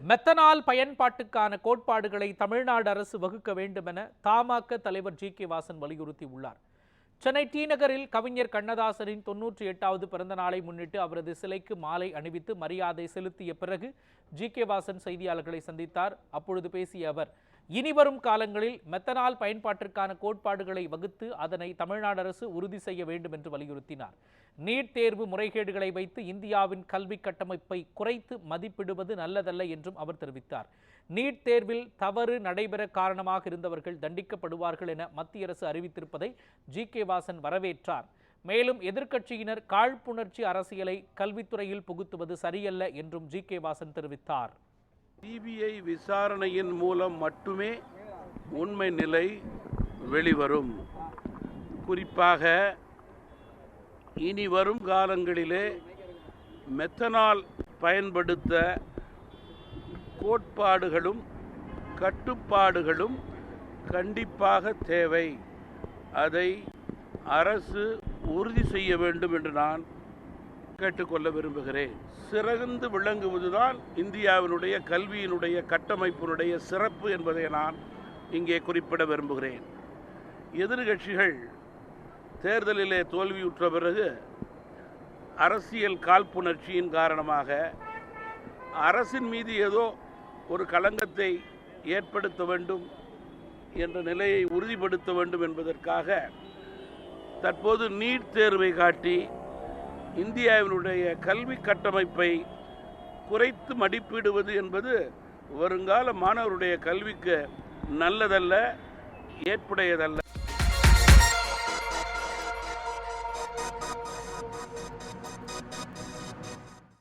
Methanol பயன்பாட்டுக்கான கோட்பாடுகளை தமிழ்நாடு அரசு வகுக்க வேண்டும் என தமாக தலைவர் ஜி.கே. வாசன் வலியுறுத்தியுள்ளார். சென்னை டி நகரில் கவிஞர் கண்ணதாசனின் 98வது பிறந்த நாளை முன்னிட்டு அவரது சிலைக்கு மாலை அணிவித்து மரியாதை செலுத்திய பிறகு ஜி.கே. வாசன் செய்தியாளர்களை சந்தித்தார். அப்பொழுது பேசிய அவர், இனிவரும் காலங்களில் மெத்தனால் பயன்பாட்டிற்கான கோட்பாடுகளை வகுத்து அதனை தமிழ்நாடு அரசு உறுதி செய்ய வேண்டும் என்று வலியுறுத்தினார். நீட் தேர்வு முறைகேடுகளை வைத்து இந்தியாவின் கல்வி கட்டமைப்பை குறைத்து மதிப்பிடுவது நல்லதல்ல என்றும் அவர் தெரிவித்தார். நீட் தேர்வில் தவறு நடைபெற காரணமாக இருந்தவர்கள் தண்டிக்கப்படுவார்கள் என மத்திய அரசு அறிவித்திருப்பதை ஜி.கே. வாசன் வரவேற்றார். மேலும் எதிர்க்கட்சியினர் காழ்ப்புணர்ச்சி அரசியலை கல்வித்துறையில் புகுத்துவது சரியல்ல என்றும் ஜி.கே. வாசன் தெரிவித்தார். சிபிஐ விசாரணையின் மூலம் மட்டுமே உண்மை நிலை வெளிவரும். குறிப்பாக இனி வரும் காலங்களிலே மெத்தனால் பயன்படுத்த கோட்பாடுகளும் கட்டுப்பாடுகளும் கண்டிப்பாக தேவை. அதை அரசு உறுதி செய்ய வேண்டும் என்று நான் கேட்டுக்கொள்ள விரும்புகிறேன். சிறந்து விளங்குவதுதான் இந்தியாவினுடைய கல்வியினுடைய கட்டமைப்பினுடைய சிறப்பு என்பதை நான் இங்கே குறிப்பிட விரும்புகிறேன். எதிர்கட்சிகள் தேர்தலிலே தோல்வியுற்ற பிறகு அரசியல் காழ்ப்புணர்ச்சியின் காரணமாக அரசின் மீது ஏதோ ஒரு களங்கத்தை ஏற்படுத்த வேண்டும் என்ற நிலையை உறுதிப்படுத்த வேண்டும் என்பதற்காக தற்போது நீட் தேர்வை காட்டி இந்தியாவினுடைய கல்வி கட்டமைப்பை குறைத்து மதிப்பிடுவது என்பது வருங்கால மாணவருடைய கல்விக்கு நல்லதல்ல, ஏற்புடையதல்ல.